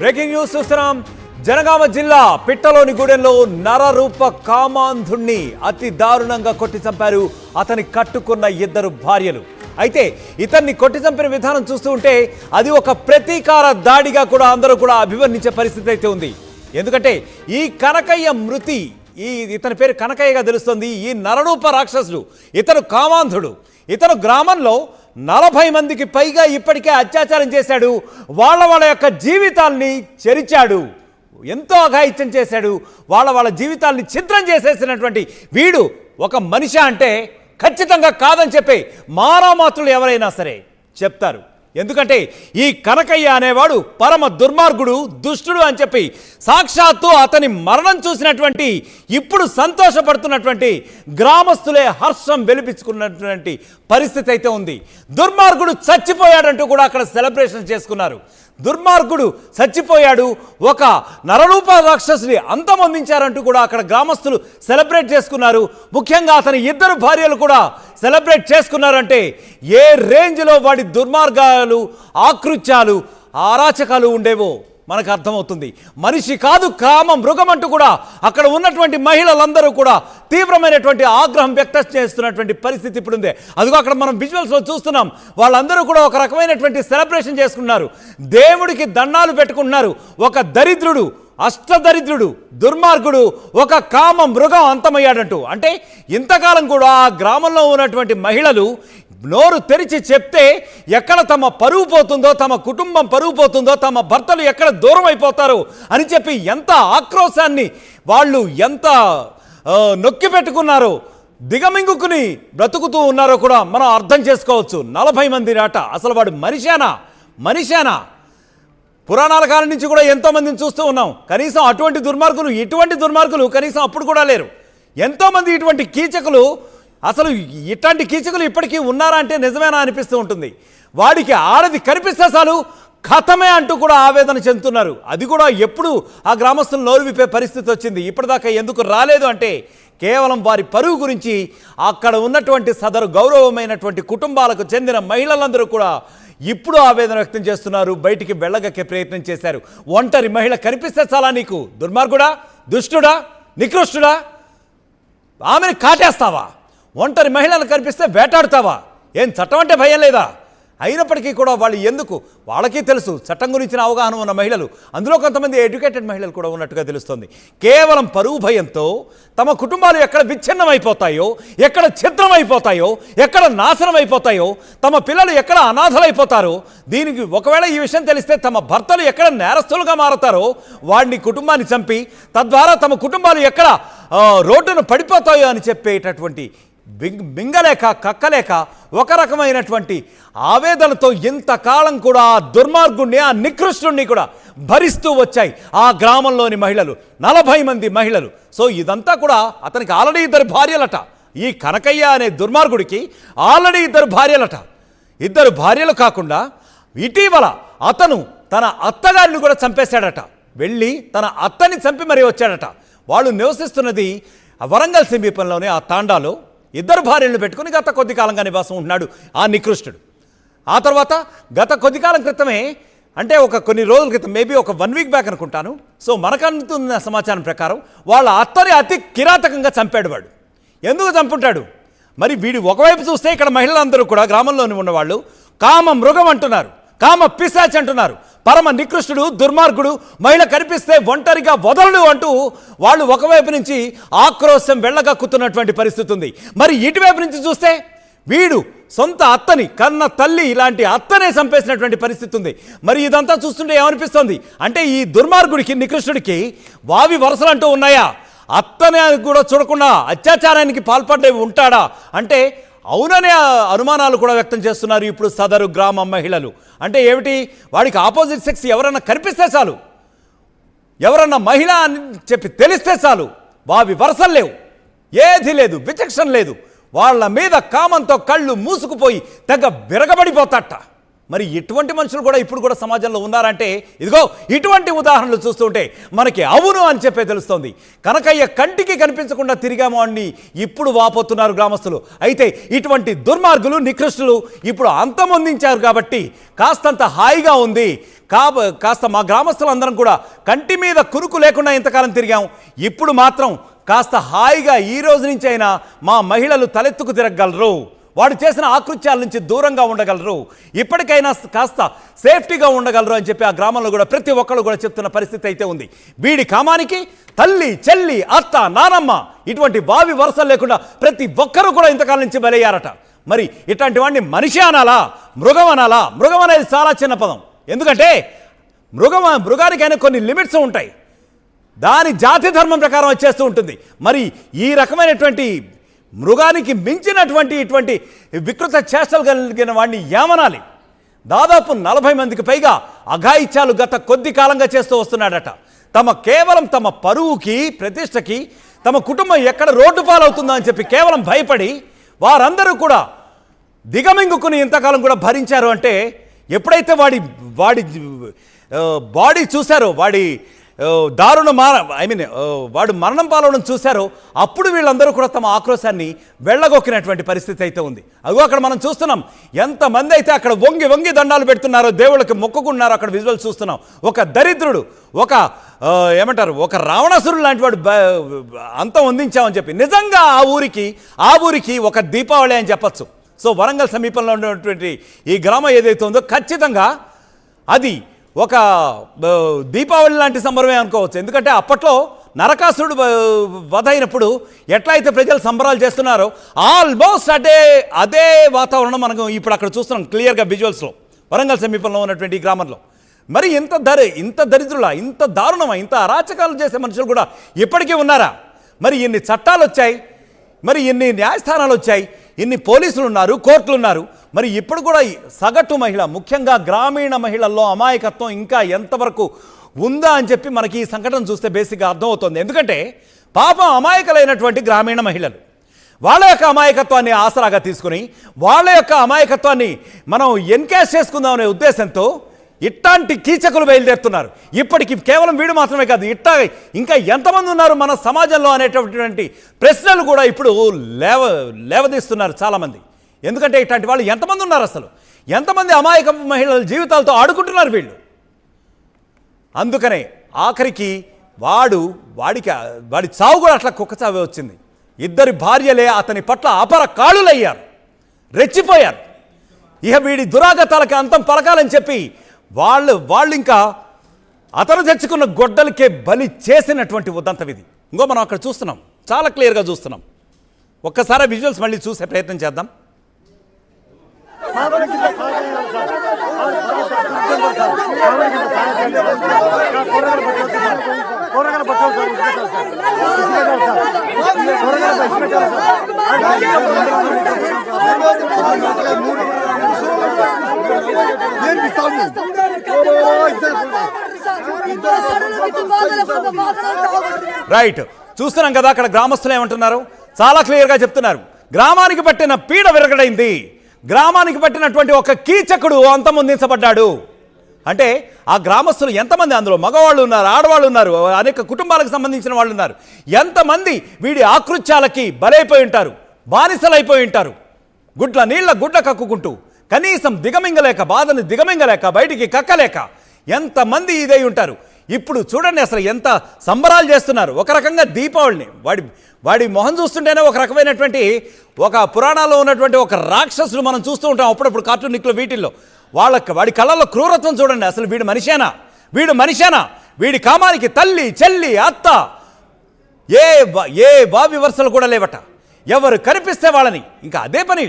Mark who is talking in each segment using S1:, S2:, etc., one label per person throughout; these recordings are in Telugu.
S1: బ్రేకింగ్ న్యూస్ చూస్తున్నాం. జనగామ జిల్లా పిట్టలోని గూడెంలో నరరూప కామాంధుణ్ణి అతి దారుణంగా కొట్టి చంపారు అతని కట్టుకున్న ఇద్దరు భార్యలు. అయితే ఇతన్ని కొట్టి చంపిన విధానం చూస్తూ ఉంటే అది ఒక ప్రతీకార దాడిగా కూడా అందరూ కూడా అభివర్ణించే పరిస్థితి అయితే ఉంది. ఎందుకంటే ఈ కనకయ్య మృతి, ఇతని పేరు కనకయ్యగా తెలుస్తుంది. ఈ నరరూప రాక్షసుడు, ఇతను కామాంధుడు. ఇతను గ్రామంలో 40 మందికి పైగా ఇప్పటికే అత్యాచారం చేశాడు. వాళ్ళ యొక్క జీవితాల్ని చెరిచాడు, ఎంతో అఘాయిత్యం చేశాడు. వాళ్ళ జీవితాల్ని ఛిద్రం చేసేసినటువంటి వీడు ఒక మనిషి అంటే ఖచ్చితంగా కాదని చెప్పి మారామాత్రులు ఎవరైనా సరే చెప్తారు. ఎందుకంటే ఈ కనకయ్య అనేవాడు పరమ దుర్మార్గుడు, దుష్టుడు అని చెప్పి సాక్షాత్తు అతని మరణం చూసినటువంటి ఇప్పుడు సంతోషపడుతున్నటువంటి గ్రామస్తులే హర్షం వెలిపించుకున్నటువంటి పరిస్థితి అయితే ఉంది. దుర్మార్గుడు చచ్చిపోయాడంటూ కూడా అక్కడ సెలబ్రేషన్ చేసుకున్నారు. దుర్మార్గుడు చచ్చిపోయాడు, ఒక నరరూప రాక్షసుని అంతమొందించారంటూ కూడా అక్కడ గ్రామస్తులు సెలబ్రేట్ చేసుకున్నారు. ముఖ్యంగా అతని ఇద్దరు భార్యలు కూడా సెలబ్రేట్ చేసుకున్నారంటే ఏ రేంజ్లో వాడి దుర్మార్గాలు, ఆకృత్యాలు, అరాచకాలు ఉండేవో మనకు అర్థమవుతుంది. మనిషి కాదు కామ మృగం అంటూ కూడా అక్కడ ఉన్నటువంటి మహిళలందరూ కూడా తీవ్రమైనటువంటి ఆగ్రహం వ్యక్తం చేస్తున్నటువంటి పరిస్థితి ఇప్పుడు ఉంది. అదిగో అక్కడ మనం విజువల్స్లో చూస్తున్నాం. వాళ్ళందరూ కూడా ఒక రకమైనటువంటి సెలబ్రేషన్ చేసుకున్నారు, దేవుడికి దండాలు పెట్టుకుంటున్నారు. ఒక దరిద్రుడు, అష్టదరిద్రుడు, దుర్మార్గుడు, ఒక కామ మృగం అంతమయ్యాడంటూ. అంటే ఇంతకాలం కూడా ఆ గ్రామంలో ఉన్నటువంటి మహిళలు నోరు తెరిచి చెప్తే ఎక్కడ తమ పరువు పోతుందో, తమ కుటుంబం పరువు పోతుందో, తమ భర్తలు ఎక్కడ దూరం అయిపోతారో అని చెప్పి ఎంత ఆక్రోశాన్ని వాళ్ళు ఎంత నొక్కి పెట్టుకున్నారో, దిగమింగుకుని బ్రతుకుతూ ఉన్నారో కూడా మనం అర్థం చేసుకోవచ్చు. 40 మంది రాట. అసలు వాడు మనిషేనా? పురాణాల కాలం నుంచి కూడా ఎంతోమందిని చూస్తూ ఉన్నాం. కనీసం అటువంటి దుర్మార్గులు, ఇటువంటి దుర్మార్గులు కనీసం అప్పుడు కూడా లేరు. ఎంతోమంది ఇటువంటి కీచకులు, అసలు ఇట్లాంటి కీచకులు ఇప్పటికీ ఉన్నారా అంటే నిజమేనా అనిపిస్తూ ఉంటుంది. వాడికి ఆడది కనిపిస్తే చాలు ఖతమే అంటూ కూడా ఆవేదన చెందుతున్నారు. అది కూడా ఎప్పుడు ఆ గ్రామస్తులు నోరు విప్పే పరిస్థితి వచ్చింది. ఇప్పటిదాకా ఎందుకు రాలేదు అంటే కేవలం వారి పరువు గురించి అక్కడ ఉన్నటువంటి సదరు గౌరవమైనటువంటి కుటుంబాలకు చెందిన మహిళలందరూ కూడా ఇప్పుడు ఆవేదన వ్యక్తం చేస్తున్నారు. బయటికి వెళ్ళగక్కే ప్రయత్నం చేశారు. ఒంటరి మహిళ కనిపిస్తే చాలా నీకు దుర్మార్గుడా, దుష్టుడా, నికృష్టుడా, ఆమెను కాటేస్తావా? ఒంటరి మహిళలు కనిపిస్తే వేటాడుతావా? ఏం చట్టం అంటే భయం లేదా? అయినప్పటికీ కూడా వాళ్ళు ఎందుకు, వాళ్ళకి తెలుసు చట్టం గురించిన అవగాహన ఉన్న మహిళలు, అందులో కొంతమంది ఎడ్యుకేటెడ్ మహిళలు కూడా ఉన్నట్టుగా తెలుస్తుంది. కేవలం పరువు భయంతో తమ కుటుంబాలు ఎక్కడ విచ్ఛిన్నం అయిపోతాయో, ఎక్కడ ఛిద్రం అయిపోతాయో, ఎక్కడ నాశనం అయిపోతాయో, తమ పిల్లలు ఎక్కడ అనాథలైపోతారో, దీనికి ఒకవేళ ఈ విషయం తెలిస్తే తమ భర్తలు ఎక్కడ నేరస్తులుగా మారతారో వాడిని, కుటుంబాన్ని చంపి తద్వారా తమ కుటుంబాలు ఎక్కడ రోడ్డును పడిపోతాయో అని చెప్పేటటువంటి మింగలేక కక్కలేక ఒక రకమైనటువంటి ఆవేదనతో ఇంతకాలం కూడా ఆ దుర్మార్గుణ్ణి, ఆ నికృష్టుణ్ణి కూడా భరిస్తూ వచ్చాయి ఆ గ్రామంలోని మహిళలు, 40 మంది మహిళలు. సో ఇదంతా కూడా అతనికి ఆల్రెడీ 2 భార్యలట. ఈ కనకయ్య అనే దుర్మార్గుడికి ఆల్రెడీ 2 భార్యలట. 2 భార్యలు కాకుండా ఇటీవల అతను తన అత్తగారిని కూడా చంపేశాడట. వెళ్ళి తన అత్తని చంపి మరీ వచ్చాడట. వాళ్ళు నివసిస్తున్నది వరంగల్ సమీపంలోనే ఆ తాండాలో. 2 భార్యలను పెట్టుకుని గత కొద్ది కాలంగా నివాసం ఉంటున్నాడు ఆ నికృష్టుడు. ఆ తర్వాత గత కొద్ది కాలం క్రితమే, అంటే కొన్ని రోజుల క్రితం, మేబీ ఒక 1 వీక్ బ్యాక్ అనుకుంటాను. సో మనకందుతున్న సమాచారం ప్రకారం వాళ్ళ అత్తని అతి కిరాతకంగా చంపాడు. వాడు ఎందుకు చంపుంటాడు మరి? వీడు ఒకవైపు చూస్తే ఇక్కడ మహిళలందరూ కూడా గ్రామంలోని ఉన్నవాళ్ళు కామ మృగం అంటున్నారు, కామ పిశాచ్ అంటున్నారు, పరమ నికృష్టుడు, దుర్మార్గుడు, మహిళ కనిపిస్తే ఒంటరిగా వదలడు అంటూ వాళ్ళు ఒకవైపు నుంచి ఆక్రోశం వెళ్ళగక్కుతున్నటువంటి పరిస్థితి ఉంది. మరి ఇటువైపు నుంచి చూస్తే వీడు సొంత అత్తని, కన్న తల్లి, ఇలాంటి అత్తనే చంపేసినటువంటి పరిస్థితి ఉంది. మరి ఇదంతా చూస్తుంటే ఏమనిపిస్తుంది అంటే ఈ దుర్మార్గుడికి, నికృష్టుడికి వావి వరుసలు అంటూ ఉన్నాయా? అత్తనే కూడా చూడకుండా అత్యాచారానికి పాల్పడ్డవి ఉంటాడా అంటే అవుననే అనుమానాలు కూడా వ్యక్తం చేస్తున్నారు ఇప్పుడు సదరు గ్రామ మహిళలు. అంటే ఏమిటి, వాడికి ఆపోజిట్ సెక్స్ ఎవరన్నా కనిపిస్తే చాలు, ఎవరన్నా మహిళ అని చెప్పి తెలిస్తే చాలు, వావి వరసలు లేవు, ఏది లేదు, విచక్షణ లేదు. వాళ్ళ మీద కామంతో కళ్ళు మూసుకుపోయి తెగ విరగబడిపోతాట. మరి ఇటువంటి మనుషులు కూడా ఇప్పుడు కూడా సమాజంలో ఉన్నారంటే ఇదిగో ఇటువంటి ఉదాహరణలు చూస్తుంటే మనకి అవును అని చెప్పే తెలుస్తోంది. కనకయ్య కంటికి కనిపించకుండా తిరిగాము అని ఇప్పుడు వాపోతున్నారు గ్రామస్తులు. అయితే ఇటువంటి దుర్మార్గులు నికృష్టులు ఇప్పుడు అంతమొందించారు కాబట్టి కాస్తంత హాయిగా ఉంది. కాస్త మా గ్రామస్తులందరం కూడా కంటి మీద కురుకు లేకుండా ఇంతకాలం తిరిగాం. ఇప్పుడు మాత్రం కాస్త హాయిగా ఈ రోజు నుంచి అయినా మా మహిళలు తలెత్తుకు తిరగగలరు, వాడు చేసిన ఆకృత్యాల నుంచి దూరంగా ఉండగలరు, ఇప్పటికైనా కాస్త సేఫ్టీగా ఉండగలరు అని చెప్పి ఆ గ్రామంలో కూడా ప్రతి ఒక్కరు కూడా చెప్తున్న పరిస్థితి అయితే ఉంది. వీడి కామానికి తల్లి, చెల్లి, అత్త, నానమ్మ ఇటువంటి బావి వరుసలు లేకుండా ప్రతి ఒక్కరూ కూడా ఇంతకాలం నుంచి బలయ్యారట. మరి ఇట్లాంటి వాడిని మనిషి అనాలా, మృగం అనాలా? మృగం అనేది చాలా చిన్న పదం. ఎందుకంటే మృగానికైనా కొన్ని లిమిట్స్ ఉంటాయి, దాని జాతి ధర్మం ప్రకారం వచ్చేస్తూ ఉంటుంది. మరి ఈ రకమైనటువంటి మృగానికి మించినటువంటి ఇటువంటి వికృత చేష్టలు కలిగిన వాడిని ఏమనాలి? దాదాపు 40 మందికి పైగా అఘాయిత్యాలు గత కొద్ది కాలంగా చేస్తూ వస్తున్నాడట. కేవలం తమ పరువుకి, ప్రతిష్టకి, తమ కుటుంబం ఎక్కడ రోడ్డు పాలవుతుందో అని చెప్పి కేవలం భయపడి వారందరూ కూడా దిగమింగుకుని ఇంతకాలం కూడా భరించారు. అంటే ఎప్పుడైతే వాడి బాడీ చూశారో, వాడి వాడు మరణం పాలవడం చూశారో అప్పుడు వీళ్ళందరూ కూడా తమ ఆక్రోశాన్ని వెళ్ళగొక్కినటువంటి పరిస్థితి అయితే ఉంది. అదిగో అక్కడ మనం చూస్తున్నాం ఎంతమంది అయితే అక్కడ వంగి వంగి దండాలు పెడుతున్నారో, దేవుళ్ళకి మొక్కుకున్నారో అక్కడ విజువల్ చూస్తున్నాం. ఒక దరిద్రుడు, ఒక రావణాసురుడు లాంటి వాడు అంతం అందించామని చెప్పి నిజంగా ఆ ఊరికి ఒక దీపావళి అని చెప్పచ్చు. సో వరంగల్ సమీపంలో ఉన్నటువంటి ఈ గ్రామం ఏదైతే ఉందో ఖచ్చితంగా అది ఒక దీపావళి లాంటి సంబరమే అనుకోవచ్చు. ఎందుకంటే అప్పట్లో నరకాసురుడు వధ అయినప్పుడు ఎట్లయితే ప్రజలు సంబరాలు చేస్తున్నారో ఆల్మోస్ట్ అదే వాతావరణం మనం ఇప్పుడు అక్కడ చూస్తున్నాం క్లియర్గా విజువల్స్లో. వరంగల్ సమీపంలో ఉన్నటువంటి ఈ గ్రామంలో మరి ఇంత దరిద్రులా, ఇంత దారుణమా, ఇంత అరాచకాలు చేసే మనుషులు కూడా ఇప్పటికీ ఉన్నారా? మరి ఇన్ని చట్టాలు వచ్చాయి, మరి ఇన్ని న్యాయస్థానాలు వచ్చాయి, ఇన్ని పోలీసులు ఉన్నారు, కోర్టులు ఉన్నారు. మరి ఇప్పుడు కూడా సగటు మహిళ, ముఖ్యంగా గ్రామీణ మహిళల్లో అమాయకత్వం ఇంకా ఎంతవరకు ఉందా అని చెప్పి మనకి ఈ సంఘటన చూస్తే బేసిక్గా అర్థమవుతుంది. ఎందుకంటే పాపం అమాయకులైనటువంటి గ్రామీణ మహిళలు వాళ్ళ యొక్క అమాయకత్వాన్ని ఆసరాగా తీసుకుని వాళ్ళ యొక్క అమాయకత్వాన్ని మనం ఎన్కాష్ చేసుకుందాం అనే ఉద్దేశంతో ఇట్లాంటి కీచకులు బయలుదేరుతున్నారు. ఇప్పటికి కేవలం వీడు మాత్రమే కాదు, ఇంకా ఎంతమంది ఉన్నారు మన సమాజంలో అనేటటువంటి ప్రశ్నలు కూడా ఇప్పుడు లేవదీస్తున్నారు చాలామంది. ఎందుకంటే ఇట్లాంటి వాళ్ళు ఎంతమంది ఉన్నారు, అసలు ఎంతమంది అమాయక మహిళల జీవితాలతో ఆడుకుంటున్నారు వీళ్ళు. అందుకనే ఆఖరికి వాడి చావు కూడా అట్లా కుక్క చావే వచ్చింది. 2 భార్యలే అతని పట్ల అపర కాళులయ్యారు, రెచ్చిపోయారు. ఇక వీడి దురాగతాలకి అంతం పలకాలని చెప్పి వాళ్ళు ఇంకా అతను తెచ్చుకున్న గొడ్డలకే బలి చేసినటువంటి ఉదంతం ఇది. ఇంకో మనం అక్కడ చూస్తున్నాం, చాలా క్లియర్గా చూస్తున్నాం. ఒక్కసారి విజువల్స్ మళ్ళీ చూసే ప్రయత్నం చేద్దాం. రైట్, చూస్తున్నాం కదా అక్కడ గ్రామస్తులు ఏమంటున్నారు, చాలా క్లియర్గా చెప్తున్నారు. గ్రామానికి పట్టిన పీడ విరగడైంది, గ్రామానికి పట్టినటువంటి ఒక కీచకుడు అంతమొందించబడ్డాడు. అంటే ఆ గ్రామస్తులు ఎంతమంది, అందులో మగవాళ్ళు ఉన్నారు, ఆడవాళ్ళు ఉన్నారు, అనేక కుటుంబాలకు సంబంధించిన వాళ్ళు ఉన్నారు. ఎంతమంది వీడి ఆకృత్యాలకి బలైపోయి ఉంటారు, బానిసలైపోయి ఉంటారు. గుడ్ల కక్కుకుంటూ కనీసం దిగమింగలేక, బాధని దిగమింగలేక, బయటికి కక్కలేక ఎంతమంది ఇదై ఉంటారు. ఇప్పుడు చూడండి అసలు ఎంత సంబరాలు చేస్తున్నారు. ఒక రకంగా దీపావళిని వాడి మొహం చూస్తుంటేనే ఒక రకమైనటువంటి ఒక పురాణాల్లో ఉన్నటువంటి ఒక రాక్షసులు మనం చూస్తూ ఉంటాం అప్పుడప్పుడు కార్టూనిక్లో వీటిల్లో. వాడి కళ్ళల్లో క్రూరత్వం చూడండి. అసలు వీడు మనిషేనా? వీడి కామానికి తల్లి, చెల్లి, అత్త, ఏ బావి వరుసలు కూడా లేవట. ఎవరు కనిపిస్తే వాళ్ళని ఇంకా అదే పని.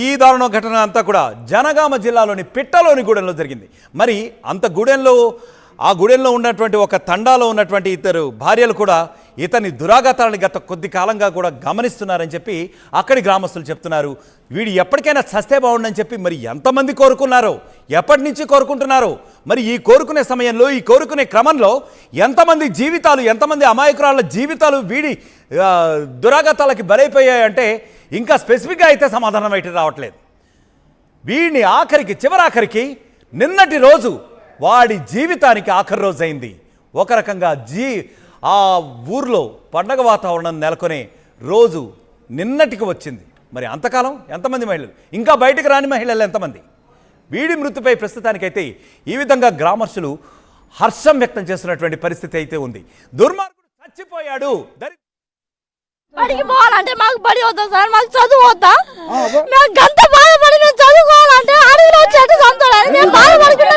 S1: ఈ దారుణ ఘటన అంతా కూడా జనగామ జిల్లాలోని పిట్టలోని గూడెంలో జరిగింది. మరి ఆ గూడెంలో ఉన్నటువంటి ఒక తండాలో ఉన్నటువంటి 2 భార్యలు కూడా ఇతని దురాఘాతాలను గత కొద్ది కాలంగా కూడా గమనిస్తున్నారని చెప్పి అక్కడి గ్రామస్తులు చెప్తున్నారు. వీడు ఎప్పటికైనా చస్తే బాగుండని చెప్పి మరి ఎంతమంది కోరుకున్నారో, ఎప్పటి నుంచి కోరుకుంటున్నారో, మరి ఈ కోరుకునే సమయంలో, ఈ కోరుకునే క్రమంలో ఎంతమంది జీవితాలు, ఎంతమంది అమాయకురాళ్ళ జీవితాలు వీడి దురాఘాతాలకి బలైపోయాయంటే ఇంకా స్పెసిఫిక్గా అయితే సమాధానం అయితే రావట్లేదు. వీడిని చివరాఖరికి నిన్నటి రోజు వాడి జీవితానికి ఆఖరి రోజు అయింది. ఒక రకంగా ఆ ఊర్లో పండగ వాతావరణం నెలకొనే రోజు నిన్నటికి వచ్చింది. మరి అంతకాలం ఎంతమంది మహిళలు, ఇంకా బయటకు రాని మహిళలు ఎంతమంది? వీడి మృతిపై ప్రస్తుతానికైతే ఈ విధంగా గ్రామస్తులు హర్షం వ్యక్తం చేస్తున్నటువంటి పరిస్థితి అయితే ఉంది. దుర్మార్గుడు చచ్చిపోయాడు.
S2: బడికి పోవాలంటే మాకు బడి వద్దా సార్, మాకు చదువు వద్దా? మేము గంట బాధపడి మేము చదువుకోవాలంటే అడవిలో చెట్టు చంపుతాడని మేము బాధపడుకుంటే